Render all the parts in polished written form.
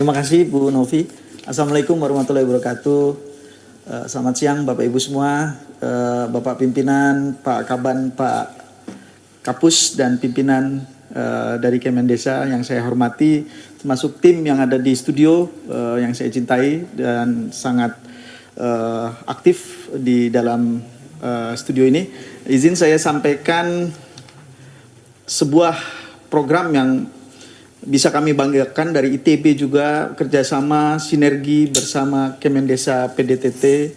Terima kasih Bu Novi. Assalamualaikum warahmatullahi wabarakatuh. Selamat siang Bapak Ibu semua, Bapak pimpinan, Pak Kaban, Pak Kapus, dan pimpinan dari Kemendesa yang saya hormati, termasuk tim yang ada di studio yang saya cintai dan sangat aktif di dalam studio ini. Izin saya sampaikan sebuah program yang bisa kami banggakan dari ITB juga, kerjasama sinergi bersama Kemendesa PDTT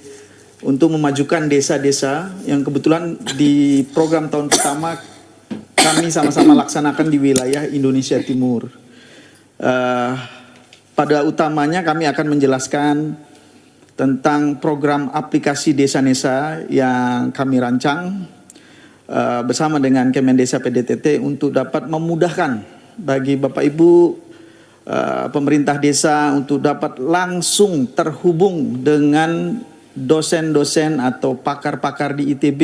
untuk memajukan desa-desa yang kebetulan di program tahun pertama kami sama-sama laksanakan di wilayah Indonesia Timur. Pada utamanya kami akan menjelaskan tentang program aplikasi desa-desa yang kami rancang bersama dengan Kemendesa PDTT untuk dapat memudahkan bagi Bapak Ibu pemerintah desa untuk dapat langsung terhubung dengan dosen-dosen atau pakar-pakar di ITB.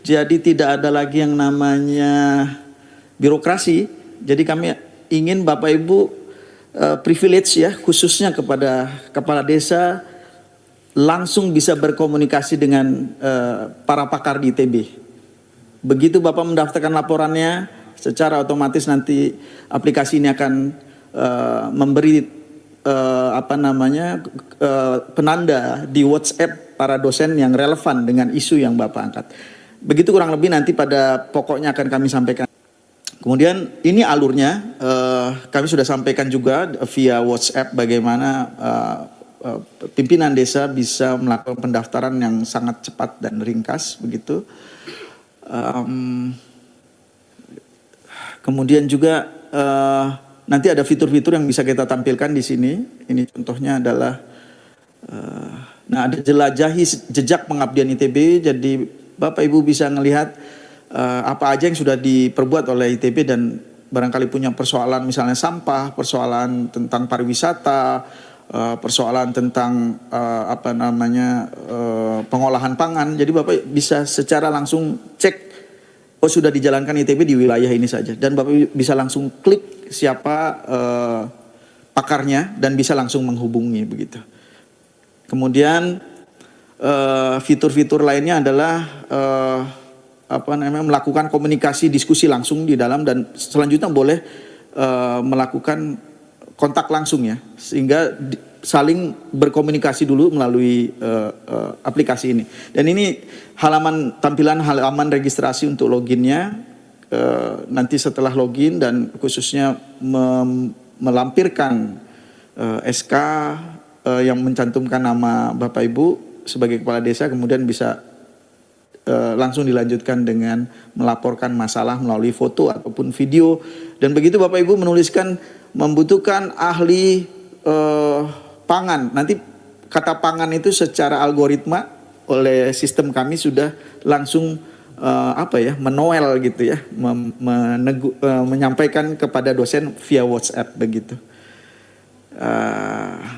Jadi tidak ada lagi yang namanya birokrasi. Jadi kami ingin Bapak Ibu privilege ya, khususnya kepada kepala desa langsung bisa berkomunikasi dengan para pakar di ITB. Begitu Bapak mendaftarkan laporannya, secara otomatis nanti aplikasi ini akan memberi penanda di WhatsApp para dosen yang relevan dengan isu yang Bapak angkat. Begitu kurang lebih nanti pada pokoknya akan kami sampaikan. Kemudian ini alurnya kami sudah sampaikan juga via WhatsApp bagaimana pimpinan desa bisa melakukan pendaftaran yang sangat cepat dan ringkas begitu. Kemudian juga nanti ada fitur-fitur yang bisa kita tampilkan di sini. Ini contohnya adalah, ada jelajahi jejak pengabdian ITB. Jadi Bapak Ibu bisa melihat apa aja yang sudah diperbuat oleh ITB dan barangkali punya persoalan misalnya sampah, persoalan tentang pariwisata, persoalan tentang pengolahan pangan. Jadi Bapak bisa secara langsung cek, oh sudah dijalankan ITB di wilayah ini saja. Dan Bapak bisa langsung klik siapa pakarnya dan bisa langsung menghubungi begitu. Kemudian fitur-fitur lainnya adalah melakukan komunikasi diskusi langsung di dalam, dan selanjutnya boleh melakukan kontak langsung ya, sehingga saling berkomunikasi dulu melalui aplikasi ini. Dan ini tampilan halaman registrasi untuk loginnya. Nanti setelah login dan khususnya melampirkan SK yang mencantumkan nama Bapak Ibu sebagai kepala desa, kemudian bisa langsung dilanjutkan dengan melaporkan masalah melalui foto ataupun video. Dan begitu Bapak Ibu menuliskan membutuhkan ahli pangan. Nanti kata pangan itu secara algoritma oleh sistem kami sudah langsung menoel gitu ya, menyampaikan kepada dosen via WhatsApp begitu.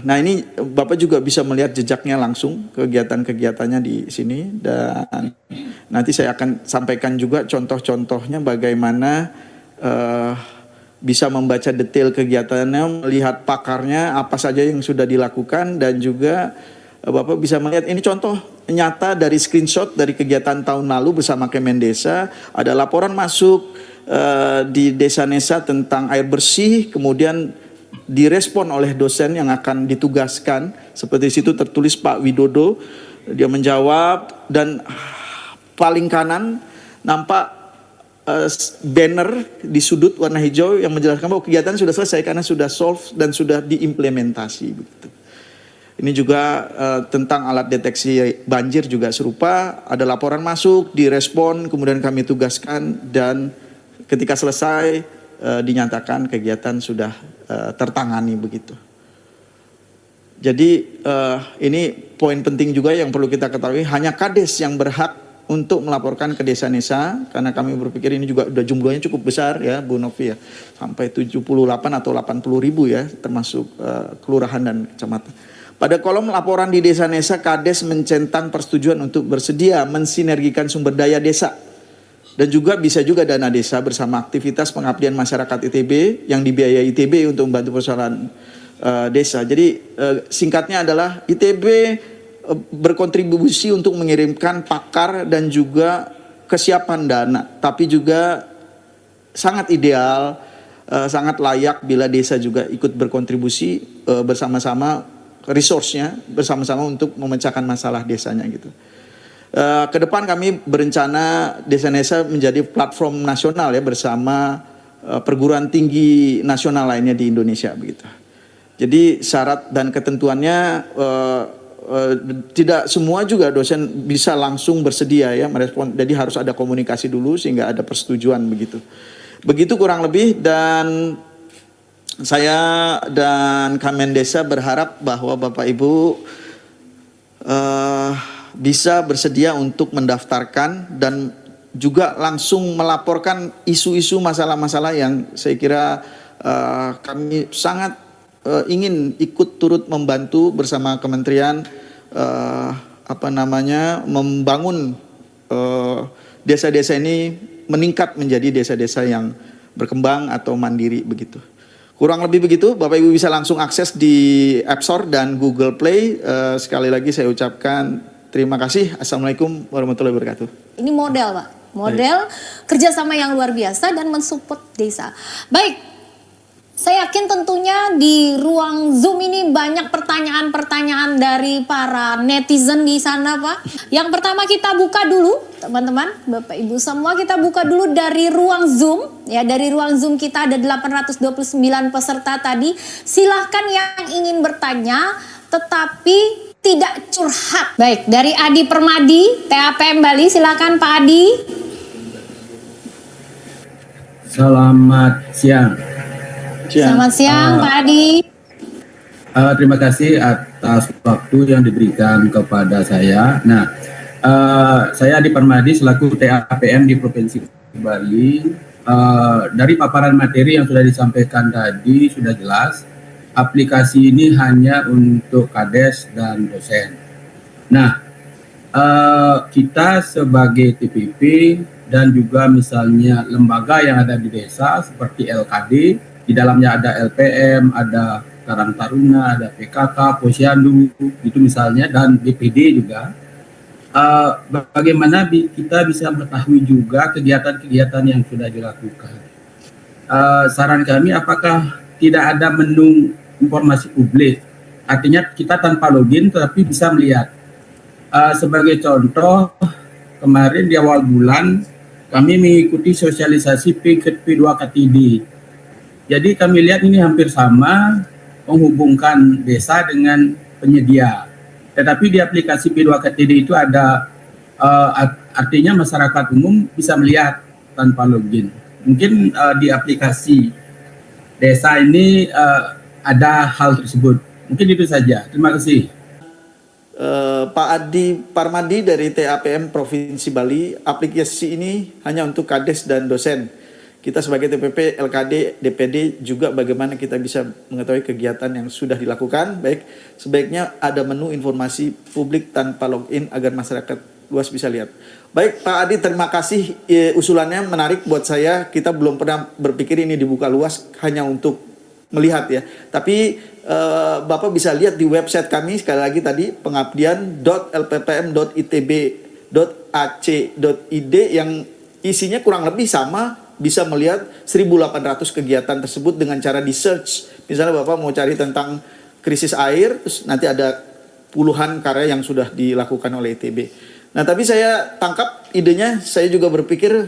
Nah ini Bapak juga bisa melihat jejaknya langsung, kegiatan-kegiatannya di sini, dan nanti saya akan sampaikan juga contoh-contohnya bagaimana bisa membaca detail kegiatannya, melihat pakarnya apa saja yang sudah dilakukan, dan juga Bapak bisa melihat ini contoh nyata dari screenshot dari kegiatan tahun lalu bersama Kemendesa. Ada laporan masuk di desa-desa tentang air bersih, kemudian direspon oleh dosen yang akan ditugaskan. Seperti situ tertulis Pak Widodo, dia menjawab, dan paling kanan nampak banner di sudut warna hijau yang menjelaskan bahwa kegiatan sudah selesai karena sudah solve dan sudah diimplementasi begitu. Ini juga tentang alat deteksi banjir juga serupa, ada laporan masuk, direspon, kemudian kami tugaskan, dan ketika selesai dinyatakan kegiatan sudah tertangani begitu. Jadi ini poin penting juga yang perlu kita ketahui, hanya Kades yang berhak untuk melaporkan ke desa-desa, karena kami berpikir ini juga udah jumlahnya cukup besar ya Bu Novi ya, sampai 78 atau 80 ribu ya, termasuk kelurahan dan kecamatan. Pada kolom laporan di desa-desa, Kades mencentang persetujuan untuk bersedia mensinergikan sumber daya desa Dan juga bisa juga dana desa bersama aktivitas pengabdian masyarakat ITB yang dibiayai ITB untuk membantu persoalan desa. Jadi singkatnya adalah ITB berkontribusi untuk mengirimkan pakar dan juga kesiapan dana, tapi juga sangat ideal, sangat layak bila desa juga ikut berkontribusi bersama-sama resource-nya, bersama-sama untuk memecahkan masalah desanya gitu. Ke depan kami berencana Desa-Desa menjadi platform nasional ya bersama perguruan tinggi nasional lainnya di Indonesia begitu. Jadi syarat dan ketentuannya tidak semua juga dosen bisa langsung bersedia ya merespon. Jadi harus ada komunikasi dulu sehingga ada persetujuan begitu. Begitu kurang lebih, dan saya dan Kamendesa berharap bahwa Bapak Ibu bisa bersedia untuk mendaftarkan dan juga langsung melaporkan isu-isu masalah-masalah yang saya kira kami sangat ingin ikut turut membantu bersama kementerian membangun desa-desa ini meningkat menjadi desa-desa yang berkembang atau mandiri begitu. Kurang lebih begitu, Bapak Ibu bisa langsung akses di App Store dan Google Play. Sekali lagi saya ucapkan terima kasih. Assalamualaikum warahmatullahi wabarakatuh. Ini model Pak, model kerjasama yang luar biasa dan mensupport desa. Baik. Saya yakin tentunya di ruang Zoom ini banyak pertanyaan-pertanyaan dari para netizen di sana Pak. Yang pertama kita buka dulu teman-teman, Bapak Ibu semua, kita buka dulu dari ruang Zoom. Ya, dari ruang Zoom kita ada 829 peserta tadi. Silahkan yang ingin bertanya tetapi tidak curhat. Baik, dari Adi Permadi, TAPM Bali, silakan Pak Adi. Selamat siang. Selamat siang Pak Adi. Terima kasih atas waktu yang diberikan kepada saya. Nah, saya Adi Permadi selaku TAPM di Provinsi Bali. Dari paparan materi yang sudah disampaikan tadi sudah jelas, aplikasi ini hanya untuk kades dan dosen. Nah, kita sebagai TPP dan juga misalnya lembaga yang ada di desa seperti LKD, di dalamnya ada LPM, ada Karang Taruna, ada PKK, Posyandu, itu misalnya, dan BPD juga. Bagaimana kita bisa mengetahui juga kegiatan-kegiatan yang sudah dilakukan. Saran kami, apakah tidak ada menu informasi publik? Artinya kita tanpa login tetapi bisa melihat. Sebagai contoh, kemarin di awal bulan kami mengikuti sosialisasi P2KTD. Jadi kami lihat ini hampir sama menghubungkan desa dengan penyedia. Tetapi di aplikasi P2KTD itu ada artinya masyarakat umum bisa melihat tanpa login. Mungkin di aplikasi desa ini ada hal tersebut. Mungkin itu saja. Terima kasih. Pak Adi Parmadi dari TAPM Provinsi Bali, aplikasi ini hanya untuk kades dan dosen. Kita sebagai TPP, LKD, DPD juga bagaimana kita bisa mengetahui kegiatan yang sudah dilakukan. Baik, sebaiknya ada menu informasi publik tanpa login agar masyarakat luas bisa lihat. Baik, Pak Adi, terima kasih. Usulannya menarik buat saya. Kita belum pernah berpikir ini dibuka luas hanya untuk melihat ya. Tapi Bapak bisa lihat di website kami sekali lagi tadi pengabdian.lppm.itb.ac.id yang isinya kurang lebih sama. Bisa melihat 1.800 kegiatan tersebut dengan cara di search. Misalnya Bapak mau cari tentang krisis air, terus nanti ada puluhan karya yang sudah dilakukan oleh ITB. Nah, tapi saya tangkap idenya, saya juga berpikir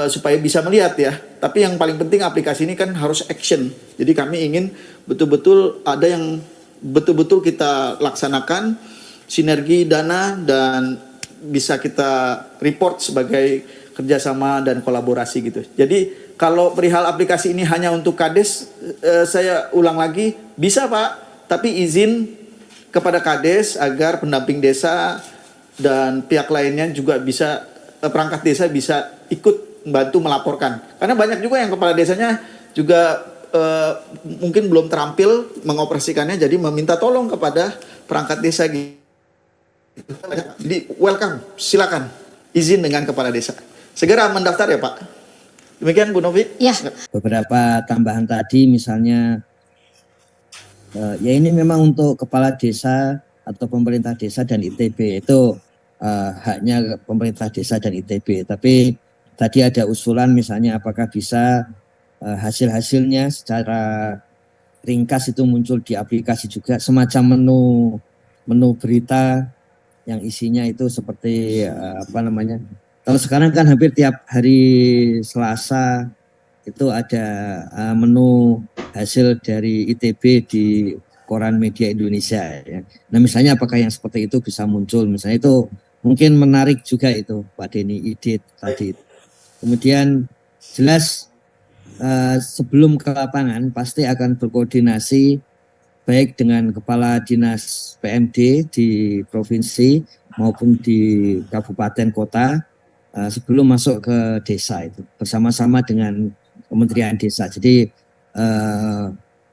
supaya bisa melihat ya. Tapi yang paling penting aplikasi ini kan harus action. Jadi kami ingin betul-betul ada yang betul-betul kita laksanakan, sinergi dana, dan bisa kita report sebagai kerjasama dan kolaborasi gitu. Jadi kalau perihal aplikasi ini hanya untuk kades, saya ulang lagi, bisa Pak, tapi izin kepada kades agar pendamping desa dan pihak lainnya juga bisa, perangkat desa bisa ikut membantu melaporkan. Karena banyak juga yang kepala desanya juga mungkin belum terampil mengoperasikannya, jadi meminta tolong kepada perangkat desa gitu. Jadi welcome, silakan izin dengan kepala desa. Segera mendaftar ya Pak. Demikian Bu Novi. Ya. Beberapa tambahan tadi misalnya Ya ini memang untuk kepala desa atau pemerintah desa dan ITB itu haknya pemerintah desa dan ITB. Tapi tadi ada usulan misalnya apakah bisa hasil-hasilnya secara ringkas itu muncul di aplikasi juga, semacam menu berita yang isinya itu seperti apa namanya. Kalau sekarang kan hampir tiap hari Selasa itu ada menu hasil dari ITB di koran media Indonesia ya. Nah misalnya apakah yang seperti itu bisa muncul, misalnya itu mungkin menarik juga itu Pak Denny ide tadi. Kemudian jelas sebelum ke lapangan pasti akan berkoordinasi baik dengan kepala dinas PMD di provinsi maupun di kabupaten kota sebelum masuk ke desa itu bersama-sama dengan Kementerian Desa. Jadi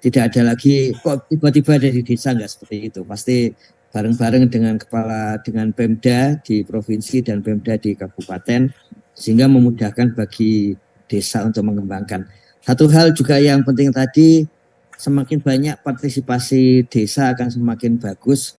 tidak ada lagi kok tiba-tiba ada di desa, enggak seperti itu. Pasti bareng-bareng dengan Pemda di provinsi dan Pemda di kabupaten sehingga memudahkan bagi desa untuk mengembangkan. Satu hal juga yang penting tadi, semakin banyak partisipasi desa akan semakin bagus